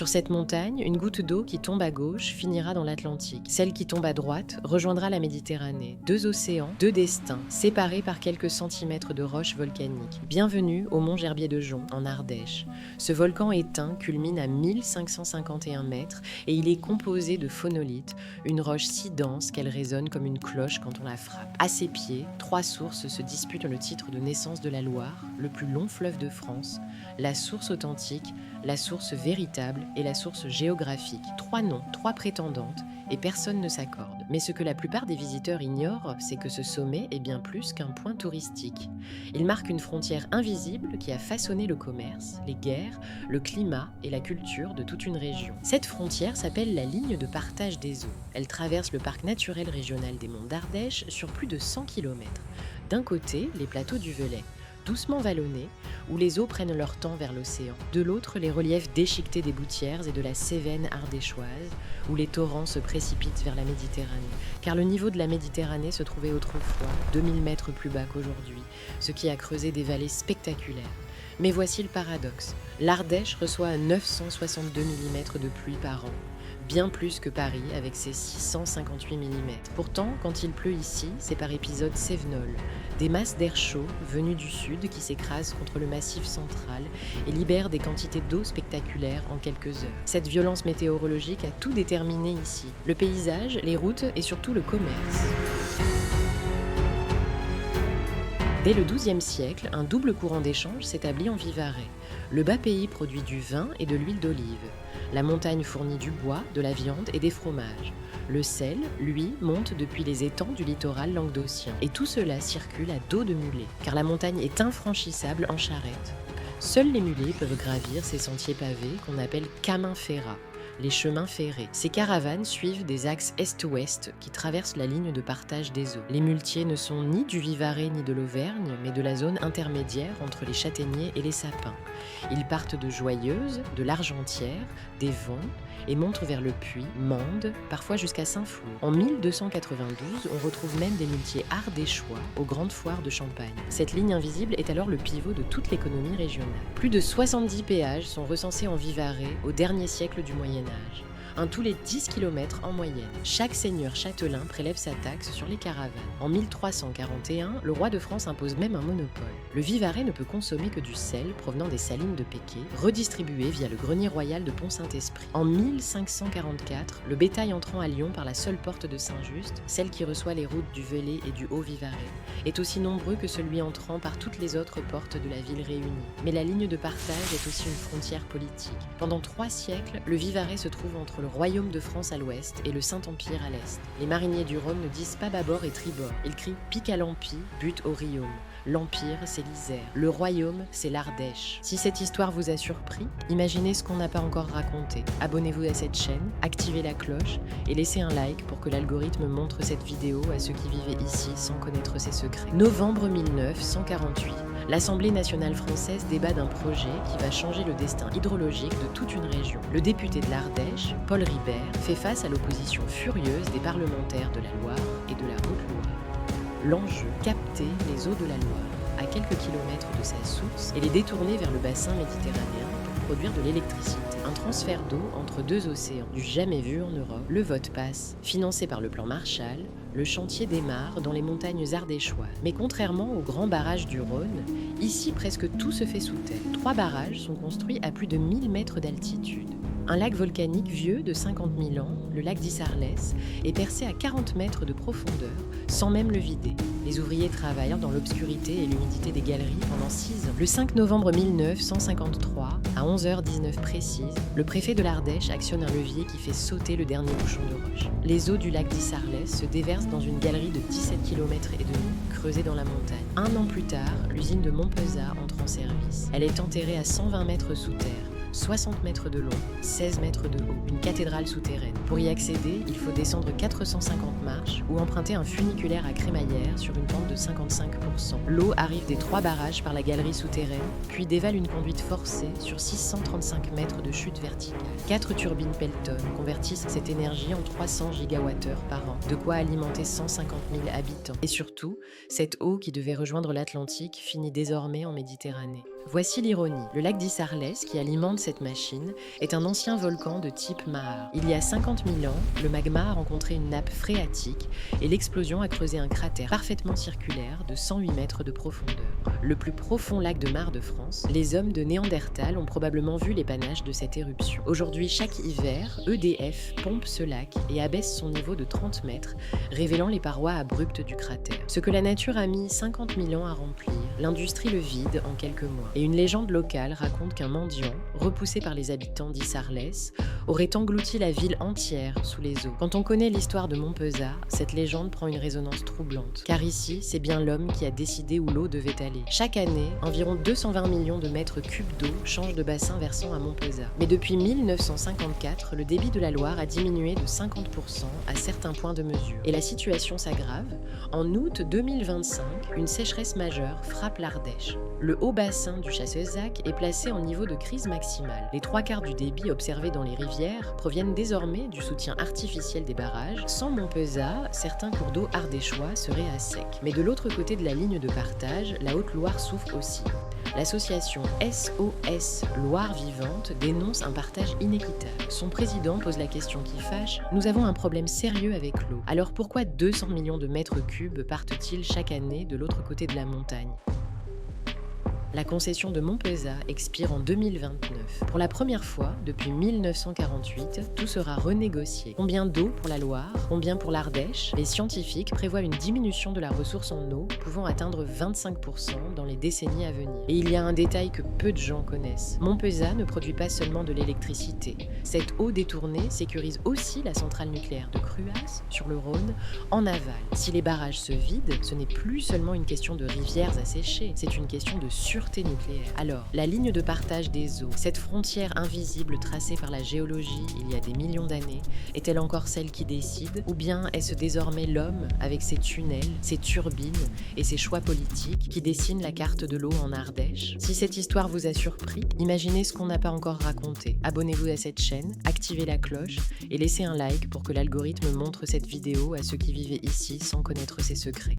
Sur cette montagne, une goutte d'eau qui tombe à gauche finira dans l'Atlantique. Celle qui tombe à droite rejoindra la Méditerranée. Deux océans, deux destins, séparés par quelques centimètres de roches volcaniques. Bienvenue au mont Gerbier de Jonc, en Ardèche. Ce volcan éteint culmine à 1551 mètres et il est composé de phonolite, une roche si dense qu'elle résonne comme une cloche quand on la frappe. À ses pieds, trois sources se disputent le titre de naissance de la Loire, le plus long fleuve de France, la source authentique, la source véritable et la source géographique. Trois noms, trois prétendantes, et personne ne s'accorde. Mais ce que la plupart des visiteurs ignorent, c'est que ce sommet est bien plus qu'un point touristique. Il marque une frontière invisible qui a façonné le commerce, les guerres, le climat et la culture de toute une région. Cette frontière s'appelle la ligne de partage des eaux. Elle traverse le parc naturel régional des Monts d'Ardèche sur plus de 100 km. D'un côté, les plateaux du Velay, doucement vallonnés, où les eaux prennent leur temps vers l'océan. De l'autre, les reliefs déchiquetés des Boutières et de la Cévenne ardéchoise, où les torrents se précipitent vers la Méditerranée. Car le niveau de la Méditerranée se trouvait autrefois 2000 mètres plus bas qu'aujourd'hui, ce qui a creusé des vallées spectaculaires. Mais voici le paradoxe. L'Ardèche reçoit 962 mm de pluie par an, bien plus que Paris avec ses 658 mm. Pourtant, quand il pleut ici, c'est par épisodes cévenols, des masses d'air chaud venus du sud qui s'écrasent contre le massif central et libèrent des quantités d'eau spectaculaires en quelques heures. Cette violence météorologique a tout déterminé ici, le paysage, les routes et surtout le commerce. Dès le XIIe siècle, un double courant d'échange s'établit en Vivarais. Le bas pays produit du vin et de l'huile d'olive. La montagne fournit du bois, de la viande et des fromages. Le sel, lui, monte depuis les étangs du littoral languedocien. Et tout cela circule à dos de mulet, car la montagne est infranchissable en charrette. Seuls les mulets peuvent gravir ces sentiers pavés qu'on appelle camins ferrats, les chemins ferrés. Ces caravanes suivent des axes est-ouest qui traversent la ligne de partage des eaux. Les muletiers ne sont ni du Vivarais ni de l'Auvergne, mais de la zone intermédiaire entre les châtaigniers et les sapins. Ils partent de Joyeuse, de l'Argentière, des Vons et montent vers le Puy, Mende, parfois jusqu'à Saint-Flour. En 1292, on retrouve même des muletiers ardéchois aux grandes foires de Champagne. Cette ligne invisible est alors le pivot de toute l'économie régionale. Plus de 70 péages sont recensés en Vivarais au dernier siècle du Moyen-Âge. Un tous les 10 km en moyenne. Chaque seigneur châtelain prélève sa taxe sur les caravanes. En 1341, le roi de France impose même un monopole. Le Vivarais ne peut consommer que du sel provenant des salines de Péquet, redistribué via le grenier royal de Pont-Saint-Esprit. En 1544, le bétail entrant à Lyon par la seule porte de Saint-Just, celle qui reçoit les routes du Velay et du Haut-Vivarais, est aussi nombreux que celui entrant par toutes les autres portes de la ville réunie. Mais la ligne de partage est aussi une frontière politique. Pendant 3 siècles, le Vivarais se trouve entre le royaume de France à l'ouest et le Saint-Empire à l'est. Les mariniers du Rhône ne disent pas bâbord et tribord. Ils crient pique à l'Empire, but au Riaume. L'Empire, c'est l'Isère. Le royaume, c'est l'Ardèche. Si cette histoire vous a surpris, imaginez ce qu'on n'a pas encore raconté. Abonnez-vous à cette chaîne, activez la cloche et laissez un like pour que l'algorithme montre cette vidéo à ceux qui vivaient ici sans connaître ses secrets. Novembre 1948. L'Assemblée nationale française débat d'un projet qui va changer le destin hydrologique de toute une région. Le député de l'Ardèche, Paul Ribert, fait face à l'opposition furieuse des parlementaires de la Loire et de la Haute-Loire. L'enjeu, capter les eaux de la Loire à quelques kilomètres de sa source et les détourner vers le bassin méditerranéen pour produire de l'électricité. Un transfert d'eau entre deux océans, du jamais vu en Europe. Le vote passe. Financé par le plan Marshall, le chantier démarre dans les montagnes ardéchoises. Mais contrairement aux grands barrages du Rhône, ici presque tout se fait sous terre. 3 barrages sont construits à plus de 1000 mètres d'altitude. Un lac volcanique vieux de 50 000 ans, le lac d'Issarlès, est percé à 40 mètres de profondeur, sans même le vider. Les ouvriers travaillent dans l'obscurité et l'humidité des galeries pendant 6 ans. Le 5 novembre 1953, à 11h19 précise, le préfet de l'Ardèche actionne un levier qui fait sauter le dernier bouchon de roche. Les eaux du lac d'Issarlès se déversent dans une galerie de 17 km et demi, creusée dans la montagne. Un an plus tard, l'usine de Montpezat entre en service. Elle est enterrée à 120 mètres sous terre. 60 mètres de long, 16 mètres de haut, une cathédrale souterraine. Pour y accéder, il faut descendre 450 marches ou emprunter un funiculaire à crémaillère sur une pente de 55%. L'eau arrive des 3 barrages par la galerie souterraine, puis dévale une conduite forcée sur 635 mètres de chute verticale. 4 turbines Pelton convertissent cette énergie en 300 gigawattheures par an, de quoi alimenter 150 000 habitants. Et surtout, cette eau qui devait rejoindre l'Atlantique finit désormais en Méditerranée. Voici l'ironie. Le lac d'Issarlès, qui alimente cette machine, est un ancien volcan de type Maar. Il y a 50 000 ans, le magma a rencontré une nappe phréatique et l'explosion a creusé un cratère parfaitement circulaire de 108 mètres de profondeur. Le plus profond lac de Maar de France, les hommes de Néandertal ont probablement vu les panaches de cette éruption. Aujourd'hui, chaque hiver, EDF pompe ce lac et abaisse son niveau de 30 mètres, révélant les parois abruptes du cratère. Ce que la nature a mis 50 000 ans à remplir, l'industrie le vide en quelques mois. Et une légende locale raconte qu'un mendiant, repoussé par les habitants d'Issarlès, aurait englouti la ville entière sous les eaux. Quand on connaît l'histoire de Montpezat, cette légende prend une résonance troublante. Car ici, c'est bien l'homme qui a décidé où l'eau devait aller. Chaque année, environ 220 millions de mètres cubes d'eau changent de bassin versant à Montpezat. Mais depuis 1954, le débit de la Loire a diminué de 50% à certains points de mesure. Et la situation s'aggrave. En août 2025, une sécheresse majeure frappe l'Ardèche. Le haut bassin du Chassezac est placé en niveau de crise maximale. Les 3/4 du débit observé dans les rivières proviennent désormais du soutien artificiel des barrages. Sans Montpezat, certains cours d'eau ardéchois seraient à sec. Mais de l'autre côté de la ligne de partage, la Haute-Loire souffre aussi. L'association SOS Loire Vivante dénonce un partage inéquitable. Son président pose la question qui fâche : nous avons un problème sérieux avec l'eau. Alors pourquoi 200 millions de mètres cubes partent-ils chaque année de l'autre côté de la montagne ? La concession de Montpezat expire en 2029. Pour la première fois, depuis 1948, tout sera renégocié. Combien d'eau pour la Loire ? Combien pour l'Ardèche ? Les scientifiques prévoient une diminution de la ressource en eau pouvant atteindre 25% dans les décennies à venir. Et il y a un détail que peu de gens connaissent. Montpezat ne produit pas seulement de l'électricité. Cette eau détournée sécurise aussi la centrale nucléaire de Cruas, sur le Rhône, en aval. Si les barrages se vident, ce n'est plus seulement une question de rivières asséchées, c'est une question de sûreté nucléaire. Alors, la ligne de partage des eaux, cette frontière invisible tracée par la géologie il y a des millions d'années, est-elle encore celle qui décide ? Ou bien est-ce désormais l'homme, avec ses tunnels, ses turbines et ses choix politiques, qui dessine la carte de l'eau en Ardèche ? Si cette histoire vous a surpris, imaginez ce qu'on n'a pas encore raconté. Abonnez-vous à cette chaîne, activez la cloche et laissez un like pour que l'algorithme montre cette vidéo à ceux qui vivaient ici sans connaître ses secrets.